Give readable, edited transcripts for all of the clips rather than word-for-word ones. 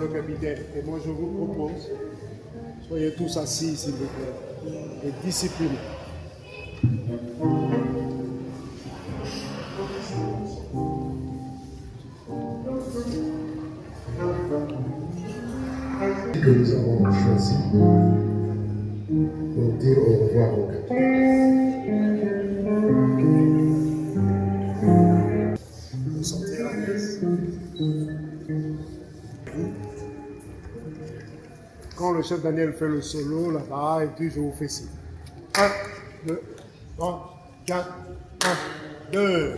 le capitaine. Et moi, je vous propose, soyez tous assis, s'il vous plaît, et disciplinés. Que nous avons choisi pour dire au revoir au capitaine. Vous sentez à l'aise. Quand le chef Daniel fait le solo là-bas, et puis je vous fais signe. 1, 2, 3, 4, 1, 2.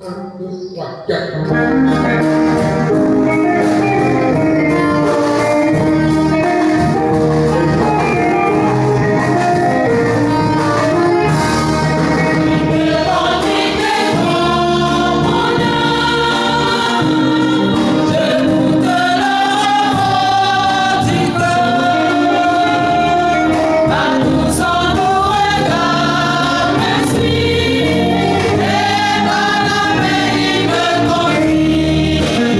1, 2, 3, 4. Merci.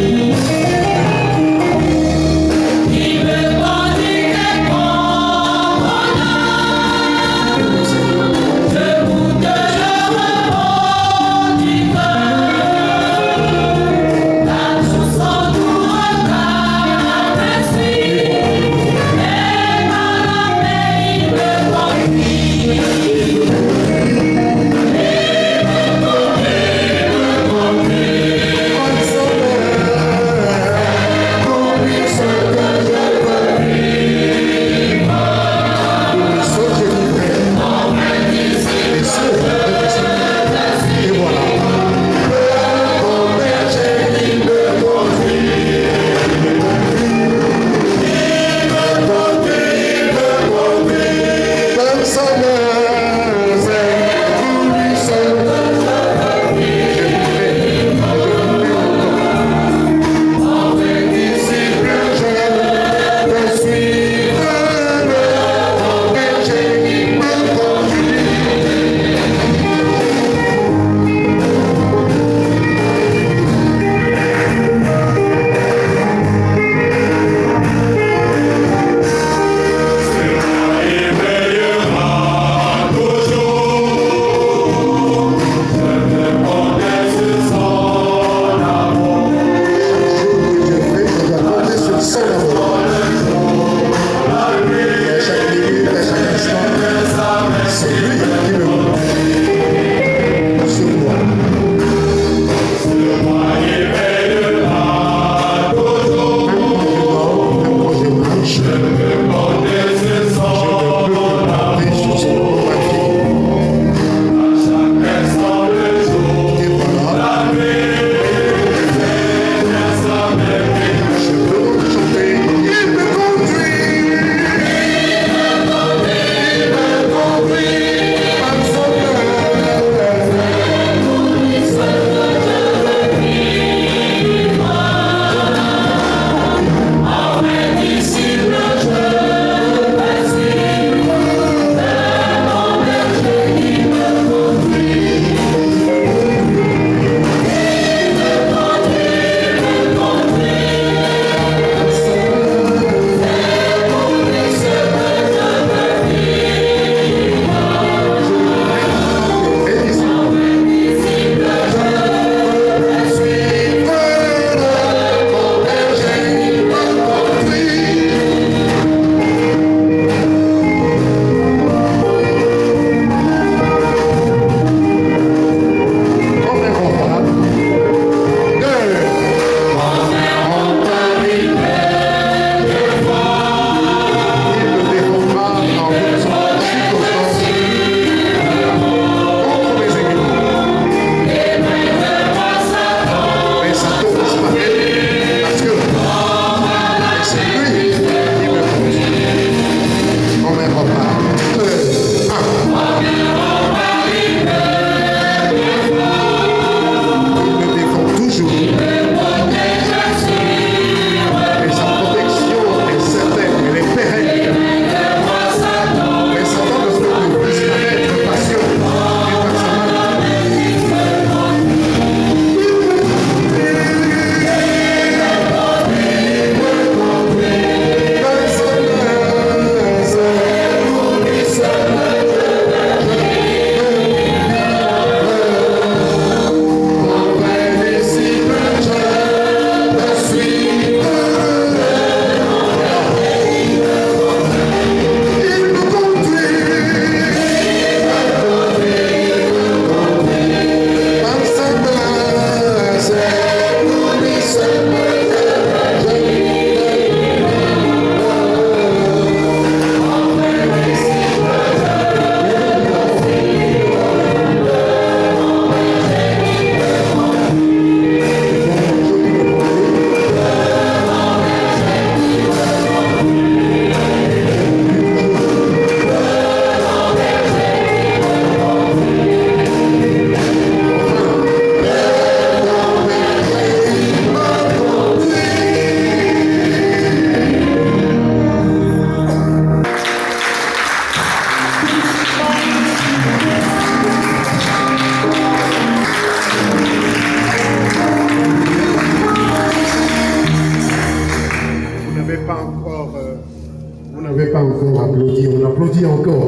applaudit encore.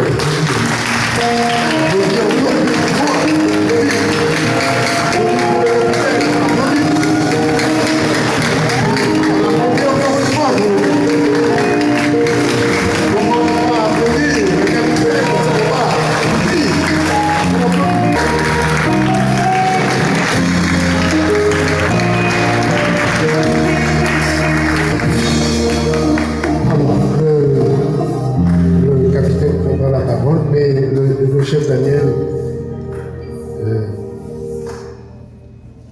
Le chef Daniel,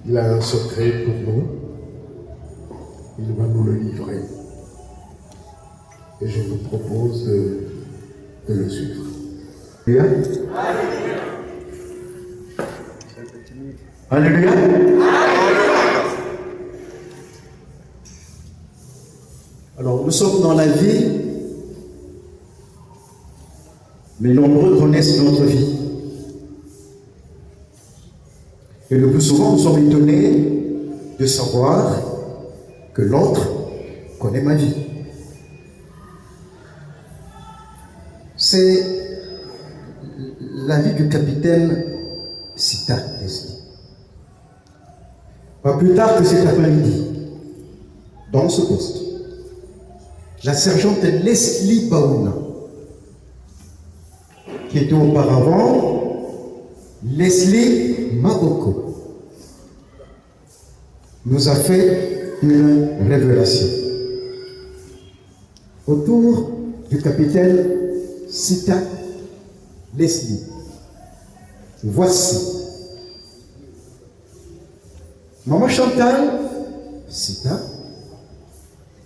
il a un secret pour nous. Il va nous le livrer. Et je vous propose de le suivre. Alléluia. Alléluia. Alors, nous sommes dans la vie, mais nombreux connaissent notre vie. Et le plus souvent, nous sommes étonnés de savoir que l'autre connaît ma vie. C'est la vie du capitaine Sita Leslie. Pas plus tard que cet après-midi, dans ce poste, la sergente Leslie Baouna, qui était auparavant Leslie Maboko, nous a fait une révélation autour du capitaine Sita Leslie. Voici. Maman Chantal Sita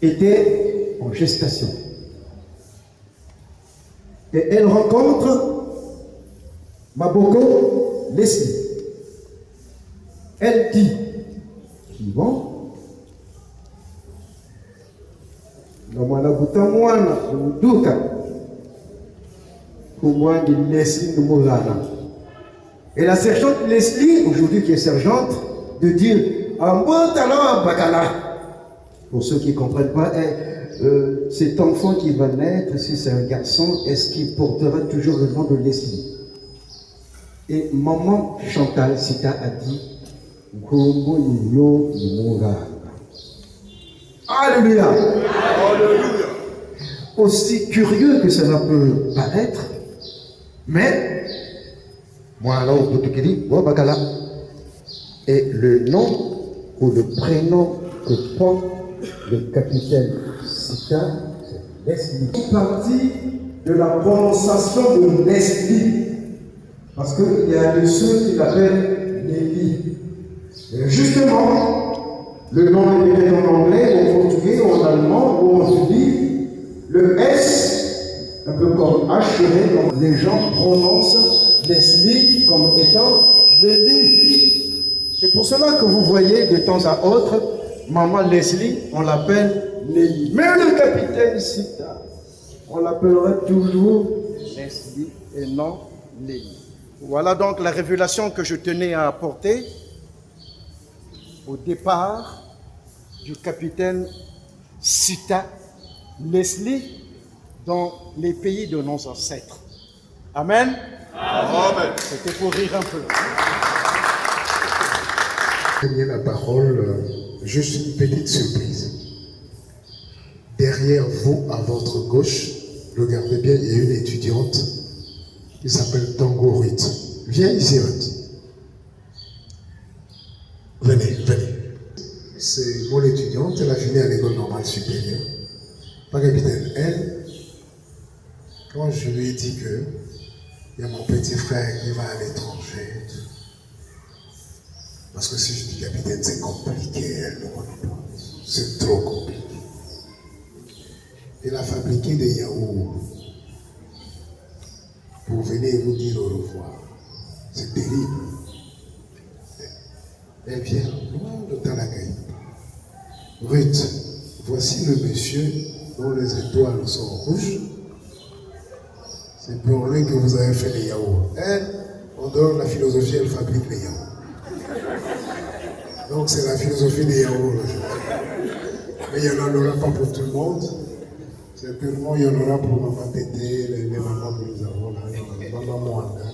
était en gestation. Et elle rencontre Maboko Leslie. Elle dit, bon, et la sergente Leslie, aujourd'hui qui est sergente, de dire pour ceux qui ne comprennent pas, cet enfant qui va naître, si c'est un garçon, est-ce qu'il portera toujours le nom de Leslie? Et maman Chantal Sita a dit, Alléluia. Alléluia. Aussi curieux que cela peut paraître, mais et le nom ou le prénom que prend le capitaine Sita, c'est Leslie. Une partie de la prononciation de Leslie, parce qu'il y a de ceux qui l'appellent Nelly. Et justement, le nom est écrit en anglais, en portugais, en allemand, ou on se dit le S, un peu comme H, donc les gens prononcent Leslie comme étant Nelly. C'est pour cela que vous voyez de temps à autre, maman Leslie, on l'appelle Nelly. Mais le capitaine Sita, on l'appellera toujours Leslie et non Nelly. Voilà donc la révélation que je tenais à apporter au départ du capitaine Sita Leslie dans les pays de nos ancêtres. Amen. Amen. C'était pour rire un peu. Prenez la parole, juste une petite surprise. Derrière vous, à votre gauche, regardez bien, il y a une étudiante qui s'appelle Tango Ruth. Viens ici, Ruth. Venez, venez. C'est mon étudiante, elle a fini à l'école normale supérieure. Pas capitaine. Elle, quand je lui ai dit que il y a mon petit frère qui va à l'étranger, parce que si je dis capitaine, c'est compliqué, elle ne connaît pas. C'est trop compliqué. Elle a fabriqué des yaourts pour venir vous dire au revoir. C'est terrible. Elle vient loin de Talagaï. Ruth, voici le monsieur dont les étoiles sont rouges. C'est pour lui que vous avez fait les yaourts. Elle, on donne la philosophie, elle fabrique les yaourts. Donc c'est la philosophie des yaourts. Mais il n'y en aura pas pour tout le monde. Certainement, il y en aura pour Maman Tété, les mamans que nous avons là, Maman Mwanda.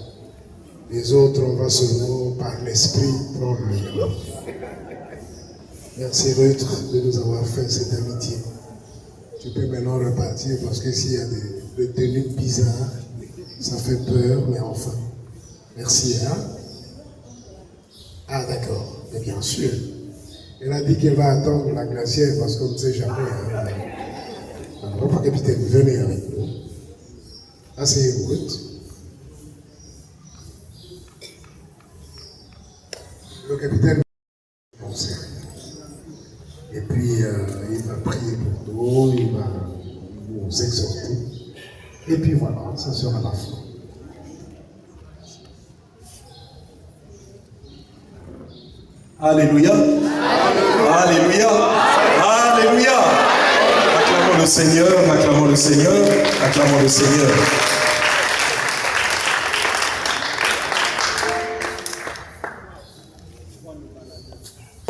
Les autres, on va seulement par l'esprit prendre le nom. Merci Ruth de nous avoir fait cette amitié. Tu peux maintenant repartir parce que s'il y a des tenues bizarres, ça fait peur, mais enfin. Merci, hein? Ah, d'accord, mais bien sûr. Elle a dit qu'elle va attendre la glacière parce qu'on ne sait jamais. Hein? Alors, pas capitaine, venez avec nous. Asseyez-vous, Ruth. Le capitaine conseil. Et puis, il va prier pour nous, il va nous exhorter. Et puis voilà, ça sera la fin. Alléluia. Alléluia. Alléluia. Acclamons le Seigneur, acclamons le Seigneur, acclamons le Seigneur.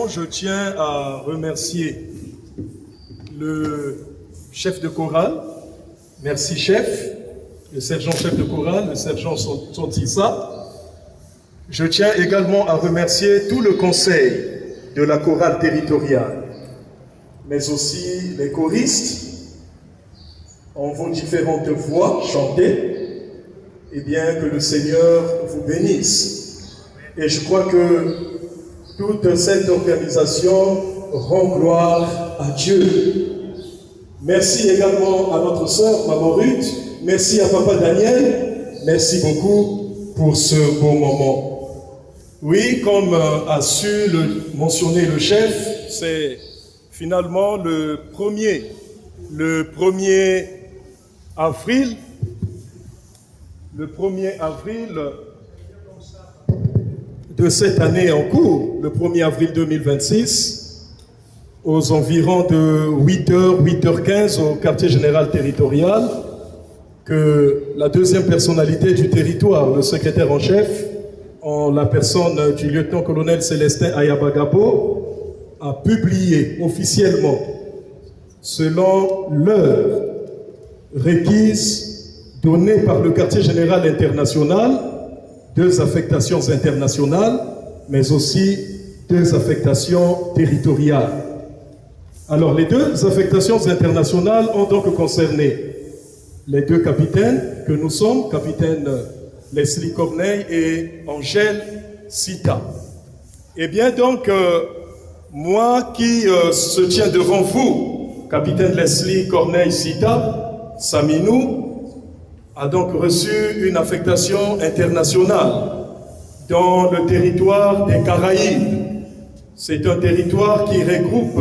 Je tiens à remercier le chef de chorale. Merci chef, le sergent-chef de chorale, le sergent Sontissa. Je tiens également à remercier tout le conseil de la chorale territoriale, mais aussi les choristes en vos différentes voix chantées, et bien que le Seigneur vous bénisse. Et je crois que toute cette organisation rend gloire à Dieu. Merci également à notre sœur, Maman Ruth. Merci à Papa Daniel. Merci beaucoup pour ce beau moment. Oui, comme a su le mentionner le chef, c'est finalement le 1er avril, de cette année en cours, le 1er avril 2026, aux environs de 8h, 8h15 au quartier général territorial, que la deuxième personnalité du territoire, le secrétaire en chef, en la personne du lieutenant-colonel Célestin Ayabagabo, a publié officiellement, selon l'heure requise donnée par le quartier général international, 2 affectations internationales, mais aussi 2 affectations territoriales. Alors, les 2 affectations internationales ont donc concerné les 2 capitaines que nous sommes, capitaine Leslie Corneille et Angèle Sita. Eh bien, donc, moi qui se tiens devant vous, capitaine Leslie Corneille Sita, Saminou, a donc reçu une affectation internationale dans le territoire des Caraïbes. C'est un territoire qui regroupe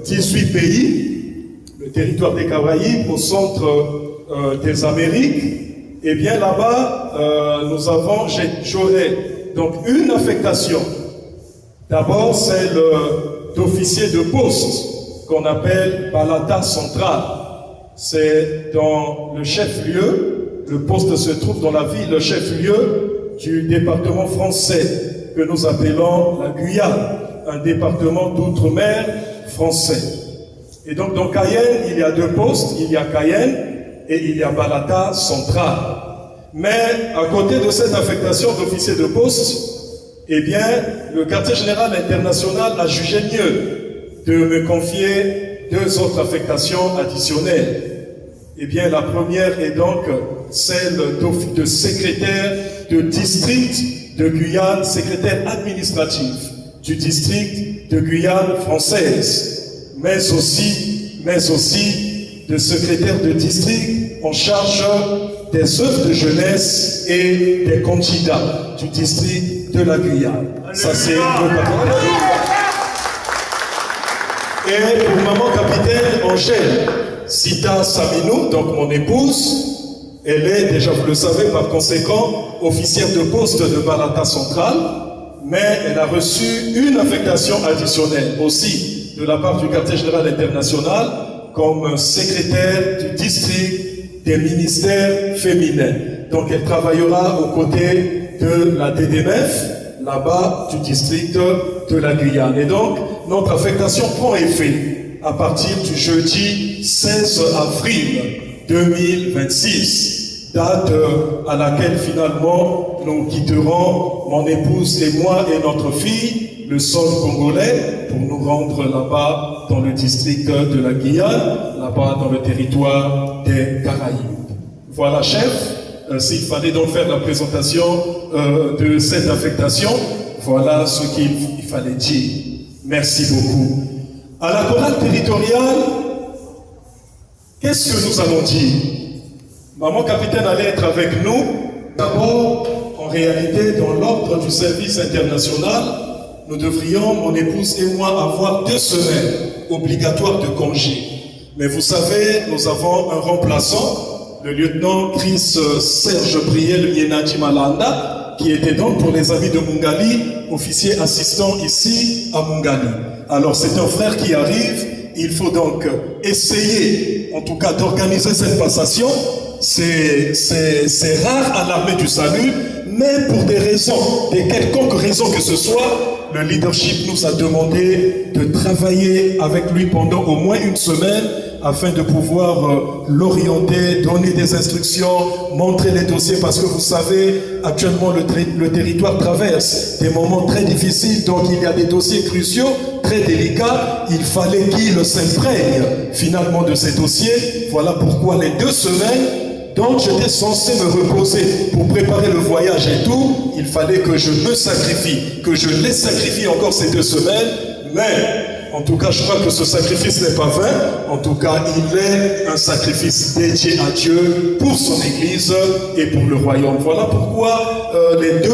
18 pays, le territoire des Caraïbes au centre des Amériques. Et bien là-bas, j'aurai donc une affectation. D'abord, celle d'officier de poste qu'on appelle Balata Central. C'est dans le chef-lieu. Le poste se trouve dans la ville, le chef-lieu du département français que nous appelons la Guyane, un département d'outre-mer français. Et donc dans Cayenne, il y a 2 postes, il y a Cayenne et il y a Balata Central. Mais à côté de cette affectation d'officier de poste, eh bien, le quartier général international a jugé mieux de me confier 2 autres affectations additionnelles. Eh bien, la première est donc celle de secrétaire de district de Guyane, secrétaire administratif du district de Guyane française, mais aussi de secrétaire de district en charge des œuvres de jeunesse et des candidats du district de la Guyane. Ça, c'est le capitaine. Et pour maman capitaine Angèle Sita Saminou, donc mon épouse, elle est déjà, vous le savez, par conséquent, officière de poste de Balata Central, mais elle a reçu une affectation additionnelle aussi de la part du quartier général international comme secrétaire du district des ministères féminins. Donc elle travaillera aux côtés de la DDMF, là-bas du district de la Guyane. Et donc notre affectation prend effet à partir du jeudi 16 avril 2026, date à laquelle finalement nous quitterons, mon épouse et moi et notre fille, le sol congolais, pour nous rendre là-bas dans le district de la Guyane, là-bas dans le territoire des Caraïbes. Voilà, chef, s'il fallait donc faire la présentation de cette affectation, voilà ce qu'il fallait dire. Merci beaucoup. À la chorale territoriale, qu'est-ce que nous allons dire? Maman capitaine allait être avec nous. D'abord, en réalité, dans l'ordre du service international, nous devrions, mon épouse et moi, avoir 2 semaines obligatoires de congé. Mais vous savez, nous avons un remplaçant, le lieutenant Chris Serge Briel Yenadji Malanda, qui était donc pour les amis de Mungali, officier assistant ici à Mungali. Alors c'est un frère qui arrive, il faut donc essayer, en tout cas, d'organiser cette passation. C'est rare à l'armée du salut, mais pour des raisons, des quelconques raisons que ce soit, le leadership nous a demandé de travailler avec lui pendant au moins 1 semaine afin de pouvoir l'orienter, donner des instructions, montrer les dossiers, parce que vous savez, actuellement le territoire traverse des moments très difficiles, donc il y a des dossiers cruciaux, très délicats, il fallait qu'il s'imprègne finalement de ces dossiers. Voilà pourquoi les 2 semaines, donc j'étais censé me reposer pour préparer le voyage et tout, il fallait que je me sacrifie, que je les sacrifie encore ces 2 semaines, mais en tout cas je crois que ce sacrifice n'est pas vain, en tout cas il est un sacrifice dédié à Dieu pour son Église et pour le royaume. Voilà pourquoi les 2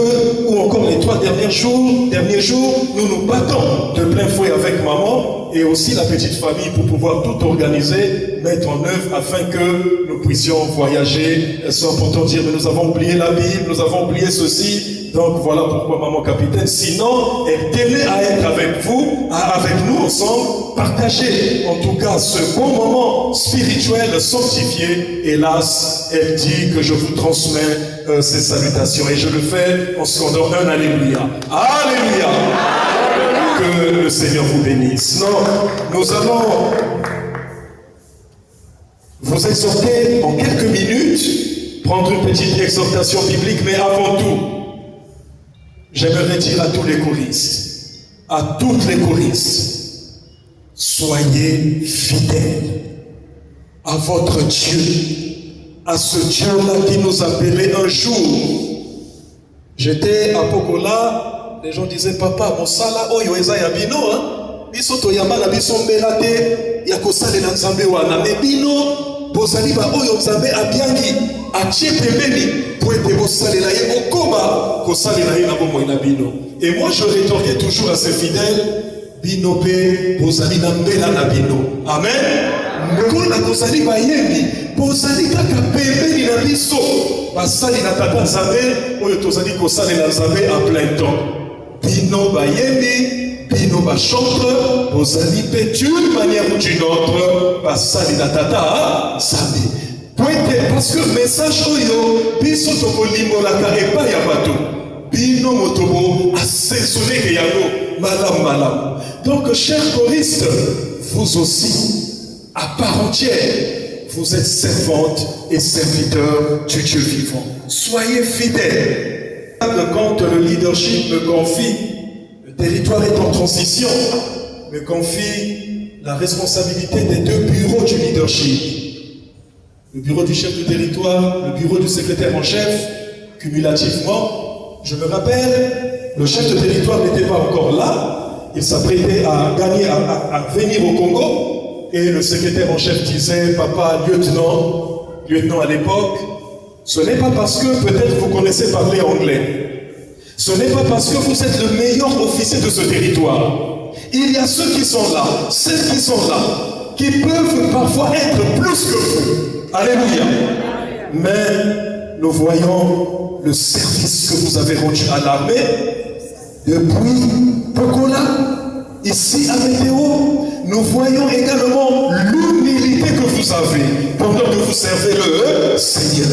ou encore les 3 derniers jours, nous nous battons de plein fouet avec maman et aussi la petite famille pour pouvoir tout organiser, mettre en œuvre afin que nous puissions voyager sans pourtant dire mais nous avons oublié la Bible, nous avons oublié ceci. Donc voilà pourquoi maman capitaine, sinon elle tenait à être avec vous, avec nous ensemble, partager en tout cas ce bon moment spirituel sanctifié. Hélas, elle dit que je vous transmets ces salutations et je le fais en scandant un Alléluia. Alléluia. Que le Seigneur vous bénisse. Non, nous allons vous exhorter en quelques minutes, prendre une petite exhortation biblique, mais avant tout, j'aimerais dire à tous les choristes, à toutes les choristes, soyez fidèles à votre Dieu, à ce Dieu-là qui nous appelait un jour. J'étais à Pokola, les gens disaient, papa, mon sala, oyo eza ya bino, biso toyamba na biso mbela te, ya kosalela nzambe wana, me bino, bozali ba oyo nzambe abiangi, atie pembeni, pour ete bosalela ye okoma, kosalela ye na bomoi na bino. Et moi je rétorquais toujours à ces fidèles, bino pe, bozali na mbela na bino. Amen. Mkola bozali ba yembi, bozali kaka pembeni na biso, basali na tata nzambe, oyo tozali kosalela nzambe à plein temps. Bino ba yembi, bino ba chantre, bozali pe d'une manière ou d'une autre, basali na tata nzambe. Parce que le message oyo, biso toko limbolaka epa ya bato, bino motobo assaisonné ke yango, malam. Donc, chers choristes, vous aussi, à part entière, vous êtes servantes et serviteurs du Dieu vivant. Soyez fidèles. Quand le leadership me confie, le territoire est en transition, me confie la responsabilité des 2 bureaux du leadership. Le bureau du chef du territoire, le bureau du secrétaire en chef, cumulativement. Je me rappelle, le chef de territoire n'était pas encore là, il s'apprêtait à venir au Congo, et le secrétaire en chef disait, papa, lieutenant à l'époque, ce n'est pas parce que peut-être vous connaissez parler anglais, ce n'est pas parce que vous êtes le meilleur officier de ce territoire. Il y a ceux qui sont là, celles qui sont là, qui peuvent parfois être plus que vous. Alléluia. Mais nous voyons le service que vous avez rendu à l'armée depuis Pokola, ici à Météo. Nous voyons également l'humilité que vous avez pendant que vous servez le Seigneur.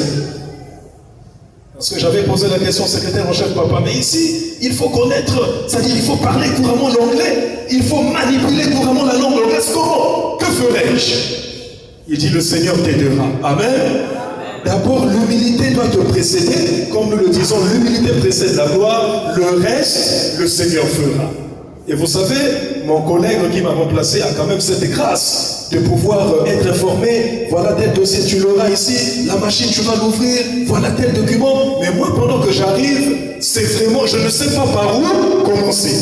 Parce que j'avais posé la question au secrétaire en chef, papa, mais ici, il faut connaître, c'est-à-dire il faut parler couramment l'anglais, il faut manipuler couramment la langue anglaise. Comment? protège. Il dit le Seigneur t'aidera. Amen. D'abord, l'humilité doit te précéder. Comme nous le disons, l'humilité précède la gloire. Le reste, le Seigneur fera. Et vous savez, mon collègue qui m'a remplacé a quand même cette grâce de pouvoir être informé. Voilà tel dossier, tu l'auras ici. La machine, tu vas l'ouvrir. Voilà tel document. Mais moi, pendant que j'arrive, c'est vraiment, je ne sais pas par où commencer.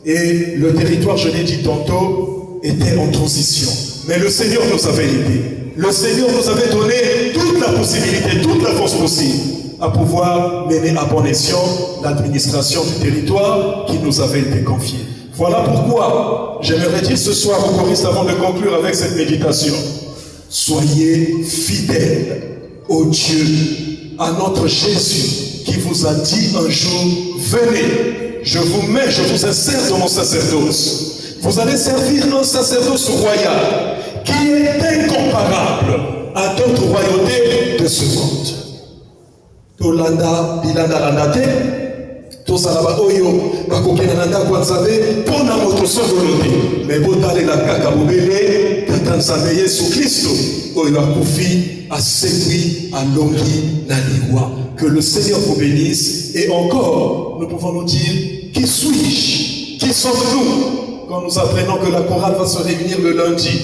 Et le territoire, je l'ai dit tantôt, était en transition. Mais le Seigneur nous avait aidés. Le Seigneur nous avait donné toute la possibilité, toute la force possible à pouvoir mener à bon escient l'administration du territoire qui nous avait été confiée. Voilà pourquoi j'aimerais dire ce soir aux choristes avant de conclure avec cette méditation. Soyez fidèles au Dieu, à notre Jésus qui vous a dit un jour, venez, je vous insère dans mon sacerdoce. Vous allez servir un sacerdoce royal qui est incomparable à d'autres royautés de ce monde. Tolanda, bilanda landate, tosalaba oyo, bakokena nanda kwa nzabe, pona moto songolote. Mais botale la kaka bobele, tata nzabe Yesu Christo, oyo akufi, asekwi, alongi, naniwa. Que le Seigneur vous bénisse. Et encore, nous pouvons nous dire, qui suis-je? Qui sommes-nous? Quand nous apprenons que la chorale va se réunir le lundi,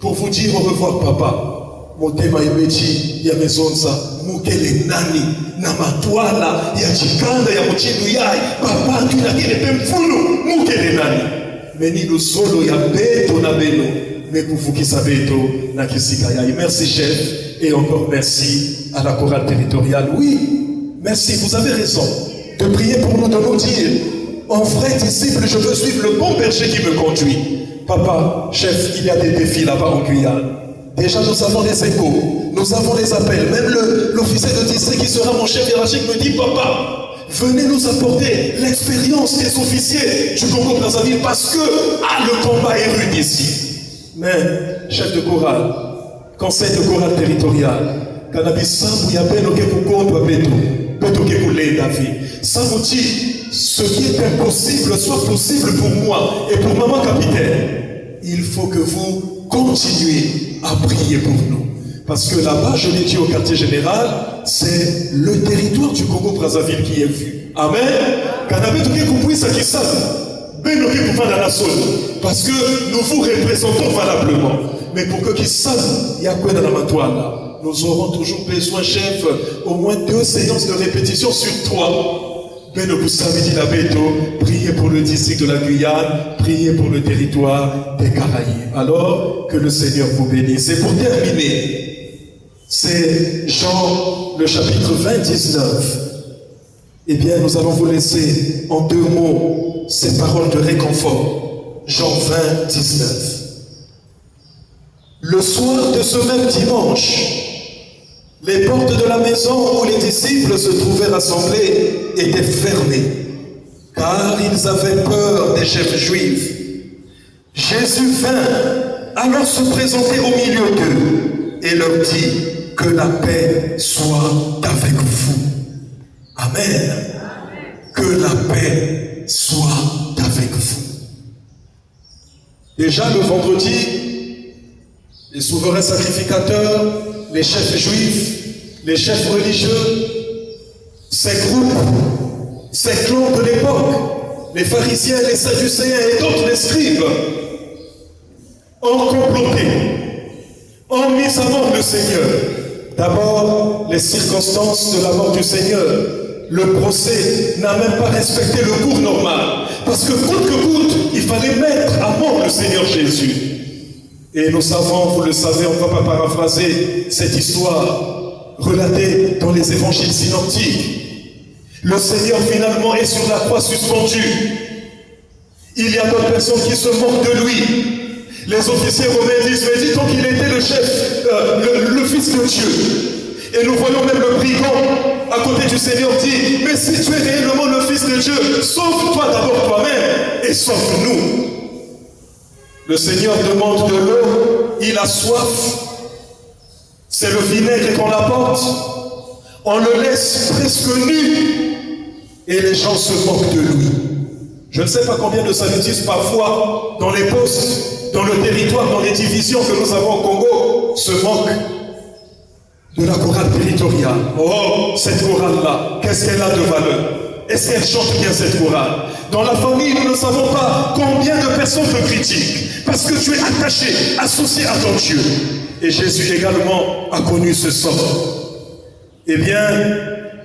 pour vous dire au revoir, papa. Motema yebechi ya mezonza mukele nani na matwala ya chikanda ya mchindu yai papa tu na kile pemfulu mukele nani meni lo solo ya beto na beno mekufukisa beto na kisika yai. Merci chef et encore merci à la chorale territoriale. Oui, merci, vous avez raison de prier pour nous, de nous dire en vrai disciple, je veux suivre le bon berger qui me conduit. Papa, chef, il y a des défis là-bas en Guyane. Déjà, nous avons les échos, nous avons les appels. Même l'officier de district qui sera mon chef hiérarchique me dit, papa, venez nous apporter l'expérience des officiers du Congo-Brazzaville parce que le combat est rude ici. Mais, chef de chorale, conseil de chorale territorial, cannabis sambu ya beno ke kukondo beto, beto ke kule David. Ça vous dit, ce qui est impossible soit possible pour moi et pour maman capitaine. Il faut que vous continuez à prier pour nous. Parce que là-bas, je l'ai dit au quartier général, c'est le territoire du Congo-Brazzaville qui est vu. Amen. Parce que nous vous représentons valablement. Mais pour que qui savent, il y a quoi dans la matoile. Nous aurons toujours besoin, chef, au moins 2 séances de répétition sur 3. Priez pour le district de la Guyane, priez pour le territoire des Caraïbes. Alors, que le Seigneur vous bénisse. Et pour terminer, c'est Jean, le chapitre 29. Eh bien, nous allons vous laisser en 2 mots ces paroles de réconfort. Jean 20, 19. Le soir de ce même dimanche, les portes de la maison où les disciples se trouvaient rassemblés étaient fermées, car ils avaient peur des chefs juifs. Jésus vint alors se présenter au milieu d'eux et leur dit que la paix soit avec vous. Amen. Que la paix soit avec vous. Déjà le vendredi, les souverains sacrificateurs, les chefs juifs, les chefs religieux, ces groupes, ces clans de l'époque, les pharisiens, les sadducéens et d'autres les scribes, ont comploté, ont mis à mort le Seigneur. D'abord, les circonstances de la mort du Seigneur. Le procès n'a même pas respecté le cours normal. Parce que coûte que coûte, il fallait mettre à mort le Seigneur Jésus. Et nous savons, vous le savez, on ne va pas paraphraser cette histoire relatée dans les évangiles synoptiques. Le Seigneur finalement est sur la croix suspendu. Il y a d'autres personnes qui se moquent de lui. Les officiers romains disent, mais dit-on qu'il était le chef, le fils de Dieu. Et nous voyons même le brigand à côté du Seigneur dit, mais si tu es réellement le fils de Dieu, sauve-toi d'abord toi-même et sauve-nous. Le Seigneur demande de l'eau, il a soif. C'est le vinaigre qu'on apporte. On le laisse presque nu. Et les gens se moquent de lui. Je ne sais pas combien de samedistes parfois, dans les postes, dans le territoire, dans les divisions que nous avons au Congo, se moquent de la chorale territoriale. Oh, cette chorale-là, qu'est-ce qu'elle a de valeur? Est-ce qu'elle chante bien cette chorale? Dans la famille, nous ne savons pas combien de personnes te critiquent, parce que tu es attaché, associé à ton Dieu. Et Jésus également a connu ce sort. Eh bien,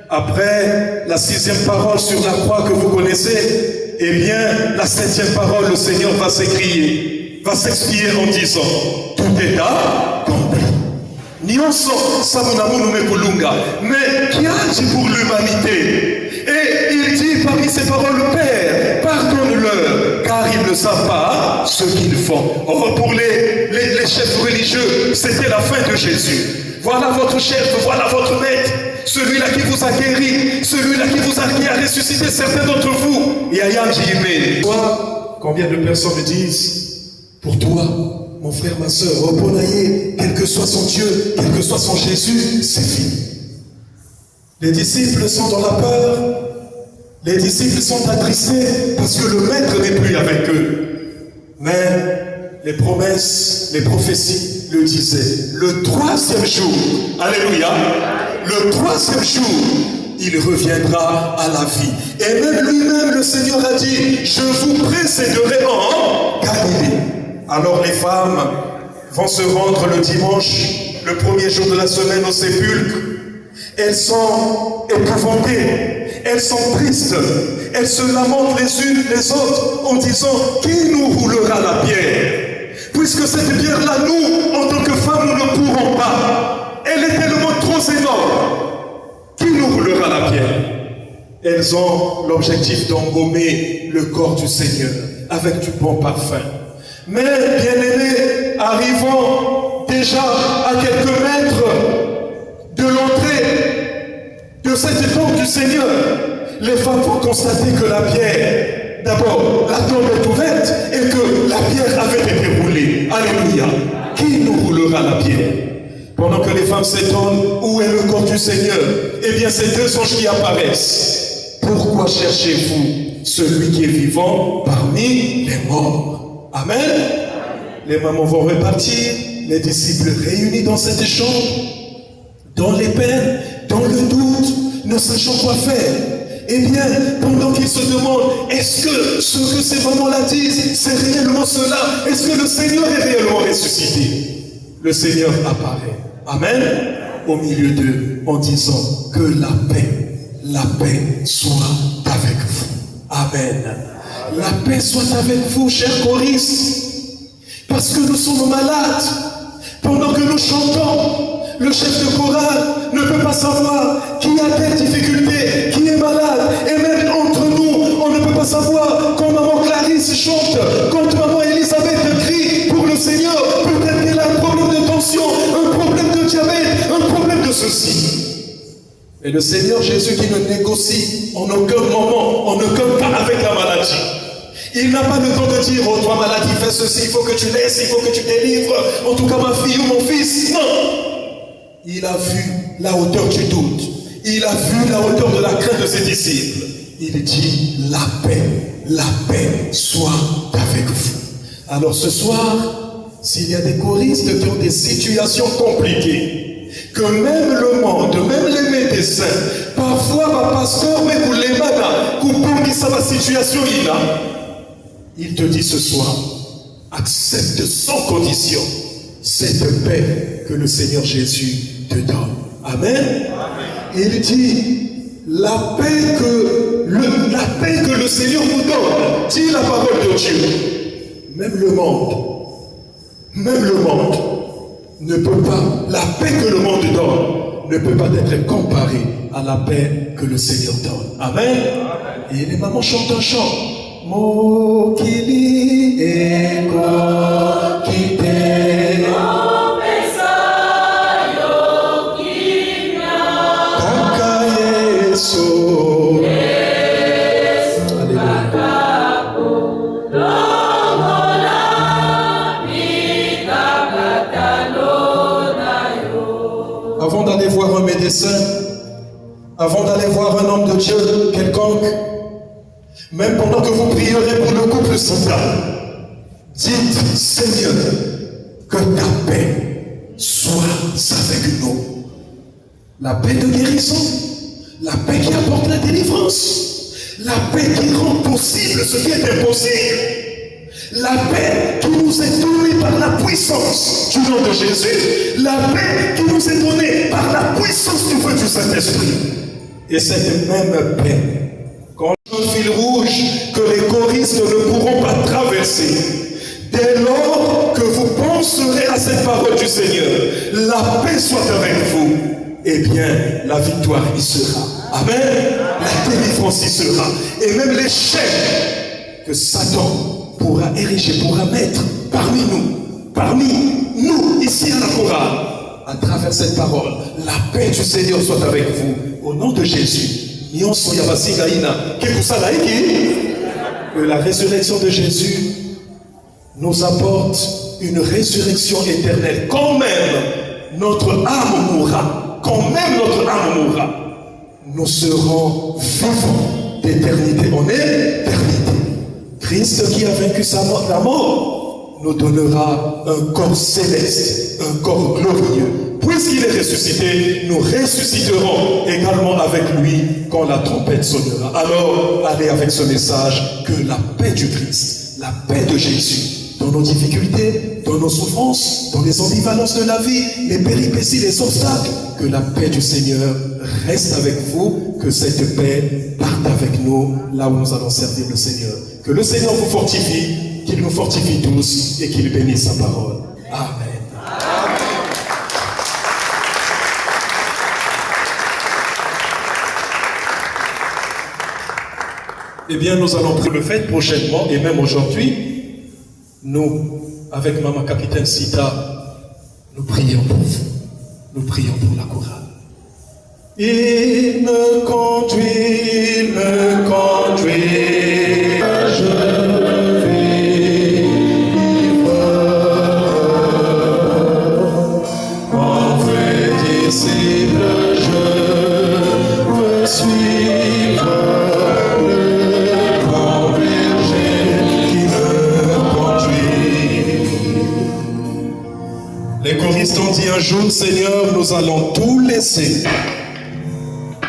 après la 6e parole sur la croix que vous connaissez, eh bien, la 7e parole, le Seigneur va s'écrier, va s'expier en disant, tout est accompli. Nyonso samunamu numekulunga, mais qui a dit pour l'humanité? Et il dit parmi ces paroles, Père, pardonne-leur, car ils ne savent pas ce qu'ils font. Oh, pour les chefs religieux, c'était la fin de Jésus. Voilà votre chef, voilà votre maître, celui-là qui vous a guéri, celui-là qui a ressuscité certains d'entre vous. Et Ayam Jimé. Combien de personnes disent, pour toi, mon frère, ma soeur, Oponaye, quel que soit son Dieu, quel que soit son Jésus, c'est fini. Les disciples sont dans la peur, les disciples sont attristés parce que le maître n'est plus avec eux. Mais les promesses, les prophéties le disaient. Le 3e jour, alléluia, le 3e jour, il reviendra à la vie. Et même lui-même, le Seigneur a dit, je vous précéderai en Galilée. Alors les femmes vont se rendre le dimanche, le 1er jour de la semaine au sépulcre. Elles sont épouvantées, elles sont tristes, elles se lamentent les unes les autres en disant, qui nous roulera la pierre? Puisque cette pierre-là, nous, en tant que femmes, nous ne pourrons pas. Elle est tellement trop énorme. Qui nous roulera la pierre? Elles ont l'objectif d'embaumer le corps du Seigneur avec du bon parfum. Mais, bien-aimés, arrivons déjà à quelques mètres de l'entrée de cette tombe du Seigneur. Les femmes vont constater que la pierre, d'abord, la tombe est ouverte et que la pierre avait été roulée. Alléluia. Qui nous roulera la pierre? Pendant que les femmes s'étonnent, où est le corps du Seigneur? Eh bien, c'est 2 anges qui apparaissent. Pourquoi cherchez-vous celui qui est vivant parmi les morts? Amen. Les mamans vont repartir, les disciples réunis dans cette chambre, dans les peines, dans le doute, ne sachant quoi faire. Eh bien, pendant qu'ils se demandent, est-ce que ce que ces mamans-là disent, c'est réellement cela? Est-ce que le Seigneur est réellement ressuscité? Le Seigneur apparaît. Amen. Au milieu d'eux, en disant que la paix soit avec vous. Amen. La paix soit avec vous, chers choristes. Parce que nous sommes malades. Pendant que nous chantons, le chef de chorale ne peut pas savoir qui a quelle difficulté, qui est malade. Et même entre nous, on ne peut pas savoir quand maman Clarisse chante, quand maman Elisabeth crie pour le Seigneur. Peut-être qu'elle a un problème de tension, un problème de diabète, un problème de ceci. Et le Seigneur Jésus qui ne négocie en aucun moment, en aucun cas avec la maladie. Il n'a pas le temps de dire, oh toi maladie, fais ceci, il faut que tu laisses, il faut que tu délivres, en tout cas ma fille ou mon fils. Non. Il a vu la hauteur du doute. Il a vu la hauteur de la crainte de ses disciples. Il dit, la paix soit avec vous. Alors ce soir, s'il y a des choristes qui ont des situations compliquées, que même le monde, même les médecins, parfois ma pasteur, mais pour les manas, pour ça ma situation là, il te dit ce soir, accepte sans condition cette paix que le Seigneur Jésus te donne. Amen. Il dit, la paix que le Seigneur nous donne, dit la parole de Dieu. Même le monde ne peut pas, la paix que le monde donne ne peut pas être comparée à la paix que le Seigneur donne. Amen. Et les mamans chantent un chant. Mokili eko kite Kaka Yesu. Avant d'aller voir un médecin, avant d'aller voir un homme de Dieu quelconque, Même pendant que vous prierez pour le couple Sita, dites, Seigneur, que ta paix soit avec nous. La paix de guérison, la paix qui apporte la délivrance, la paix qui rend possible ce qui est impossible, la paix qui nous est donnée par la puissance du nom de Jésus, la paix qui nous est donnée par la puissance du feu du Saint-Esprit. Et cette même paix, quand le fil rouge que les choristes ne pourront pas traverser, dès lors que vous penserez à cette parole du Seigneur, la paix soit avec vous, eh bien, la victoire y sera. Amen. La délivrance y sera. Et même les chaînes que Satan pourra ériger, pourra mettre parmi nous, ici à la chorale, à travers cette parole, la paix du Seigneur soit avec vous. Au nom de Jésus. Que la résurrection de Jésus nous apporte une résurrection éternelle. Quand même notre âme mourra, nous serons vivants d'éternité en éternité. Christ qui a vaincu la mort nous donnera un corps céleste, un corps glorieux. Puisqu'il est ressuscité, nous ressusciterons également avec lui quand la trompette sonnera. Alors, allez avec ce message que la paix du Christ, la paix de Jésus, dans nos difficultés, dans nos souffrances, dans les ambivalences de la vie, les péripéties, les obstacles, que la paix du Seigneur reste avec vous, que cette paix parte avec nous là où nous allons servir le Seigneur. Que le Seigneur vous fortifie, qu'il nous fortifie tous et qu'il bénisse sa parole. Amen. Eh bien, nous allons le faire prochainement et même aujourd'hui. Nous, avec Maman Capitaine Sita, nous prions pour vous. Nous prions pour la chorale. Il me conduit, je vais mon vrai disciple, je veux suivre. Les choristes ont dit un jour, Seigneur, nous allons tout laisser,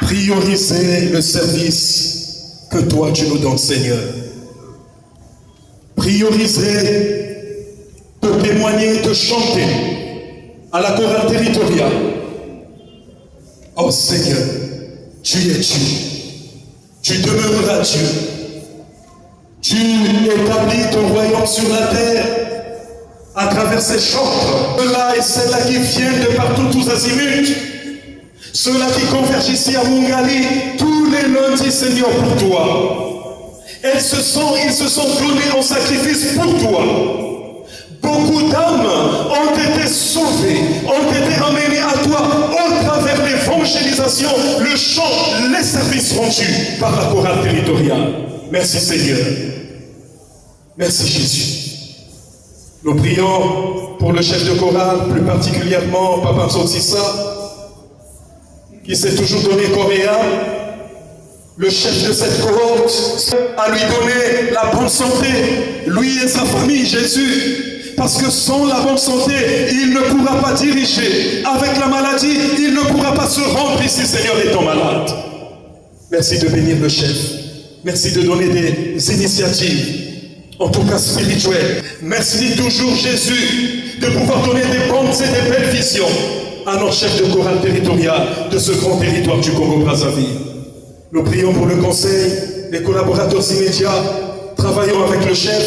prioriser le service que toi tu nous donnes, Seigneur. Prioriser de témoigner, de chanter à la chorale territoriale. Oh Seigneur, tu es Dieu, tu demeureras Dieu. Tu établis ton royaume sur la terre à travers ces chantres, ceux-là et celles-là qui viennent de partout, tous azimuts, ceux-là qui convergent ici à Mungali, tous les lundis, Seigneur, pour toi. Ils se sont donnés en sacrifice pour toi. Beaucoup d'âmes ont été sauvées, ont été emmenées à toi au travers de l'évangélisation, le chant, les services rendus par la chorale territoriale. Merci Seigneur. Merci Jésus. Nous prions pour le chef de chorale, plus particulièrement Papa Msotissa, qui s'est toujours donné Coréa, le chef de cette cohorte, à lui donner la bonne santé, lui et sa famille, Jésus. Parce que sans la bonne santé, il ne pourra pas diriger. Avec la maladie, il ne pourra pas se rendre ici, Seigneur, étant malade. Merci de bénir le chef. Merci de donner des initiatives, en tout cas spirituelles. Merci toujours, Jésus, de pouvoir donner des bonnes et des belles visions à notre chef de chorale territorial de ce grand territoire du Congo-Brazzaville. Nous prions pour le conseil, les collaborateurs immédiats, travaillons avec le chef.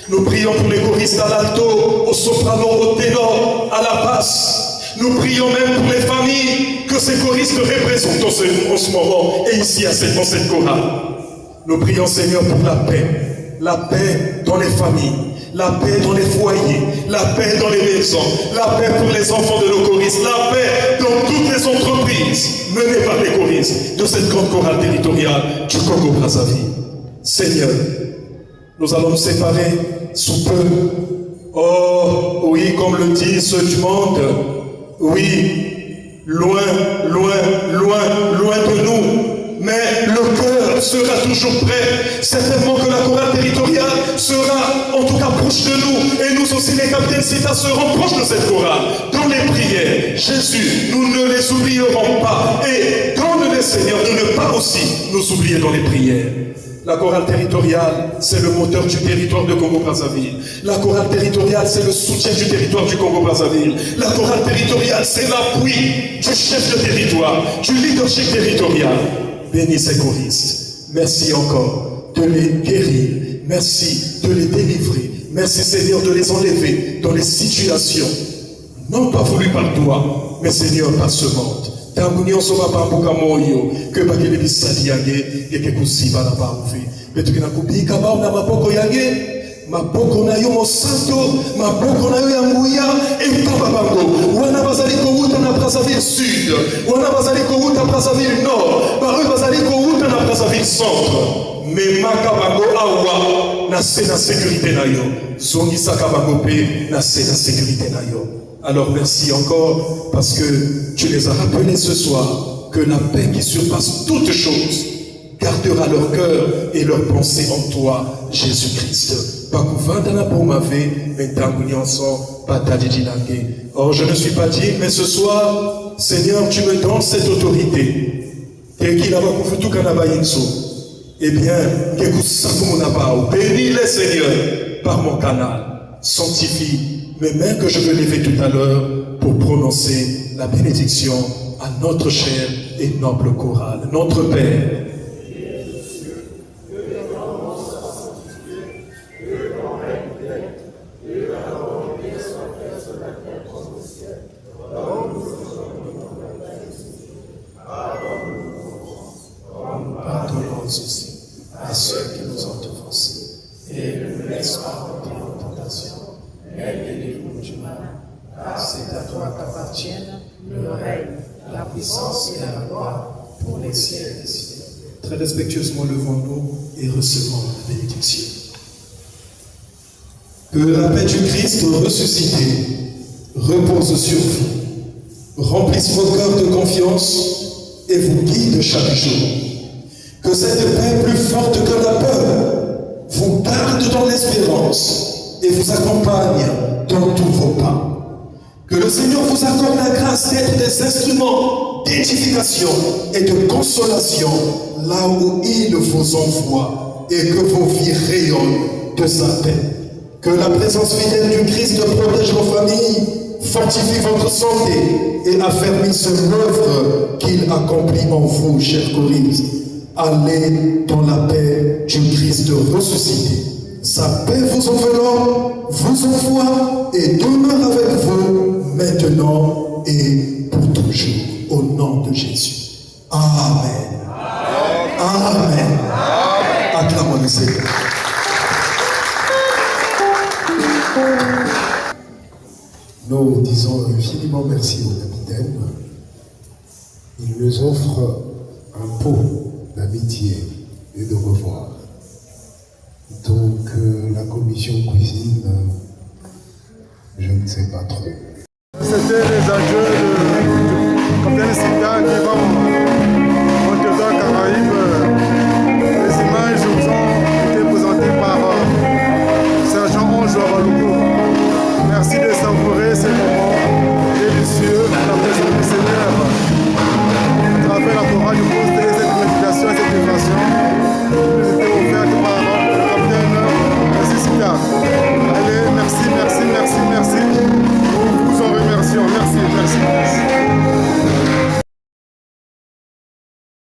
Nous prions pour les choristes à l'alto, au soprano, au ténor, à la basse. Nous prions même pour les familles que ces choristes représentent en ce moment et ici dans cette chorale. Nous prions, Seigneur, pour la paix dans les familles, la paix dans les foyers, la paix dans les maisons, la paix pour les enfants de nos choristes, la paix dans toutes les entreprises menées par les choristes de cette grande chorale territoriale du Congo-Brazzaville. Seigneur, nous allons nous séparer sous peu. Oh, oui, comme le disent ceux du monde, oui, loin, loin, loin, loin de nous, mais le cœur sera toujours prêt. Certainement que la chorale territoriale sera en tout cas proche de nous. Et nous aussi, les capitaines CITA seront proches de cette chorale. Dans les prières, Jésus, nous ne les oublierons pas. Et donne-les, Seigneur, de ne pas aussi nous oublier dans les prières. La chorale territoriale, c'est le moteur du territoire de Congo-Brazzaville. La chorale territoriale, c'est le soutien du territoire du Congo-Brazzaville. La chorale territoriale, c'est l'appui du chef de territoire, du leadership territorial. Bénis ces choristes. Merci encore de les guérir. Merci de les délivrer. Merci, Seigneur, de les enlever dans les situations non pas voulues par toi, mais Seigneur, par ce monde. Tangunio soba pambuka moyo que bakele bisadi yange yeke kusiba na bavuvi betu kina kubika ba na maboko yange maboko na yo mosanto maboko na yo ya nguya ekaba bango wana bazali ko uta na Brazzaville Sud wana bazali ko uta Brazzaville Nord baru bazali ko uta na Brazzaville Centre mais makabango awa na sécurité na yo zongisa kabango pe na sécurité na yo. Alors merci encore parce que tu les as rappelés ce soir que la paix qui surpasse toutes choses gardera leur cœur et leur pensée en toi, Jésus-Christ. Or je ne suis pas digne, mais ce soir, Seigneur, tu me donnes cette autorité. Eh bien, bénis les Seigneur par mon canal. Sanctifie mes mains que je veux lever tout à l'heure pour prononcer la bénédiction à notre cher et noble chorale. Notre Père, pardonne-nous aussi à ceux qui nous ont offensés et ne nous laisse pas entrer en tentation. Délivre-nous du mal, car c'est à toi qu'appartiennent le règne, la puissance et la gloire pour les siècles des siècles. Très respectueusement, levons-nous et recevons la bénédiction. Que la paix du Christ ressuscité repose sur vous, remplisse vos cœurs de confiance et vous guide chaque jour. Que cette paix plus forte que la peur vous garde dans l'espérance et vous accompagne dans tous vos pas. Que le Seigneur vous accorde la grâce d'être des instruments d'édification et de consolation là où il vous envoie et que vos vies rayonnent de sa paix. Que la présence fidèle du Christ protège vos familles, fortifie votre santé et affermisse l'œuvre qu'il accomplit en vous, chers choristes. Allez dans la paix du Christ ressuscité. Sa paix vous enveloppe, vous envoie et demeure avec vous maintenant et pour toujours. Au nom de Jésus. Amen. Amen. Acclamons le Seigneur. Nous disons infiniment merci au capitaine. Il nous offre un pot d'amitié et de revoir. Donc la commission cuisine, je ne sais pas trop. C'était les enjeux du capitaine CITA qui vont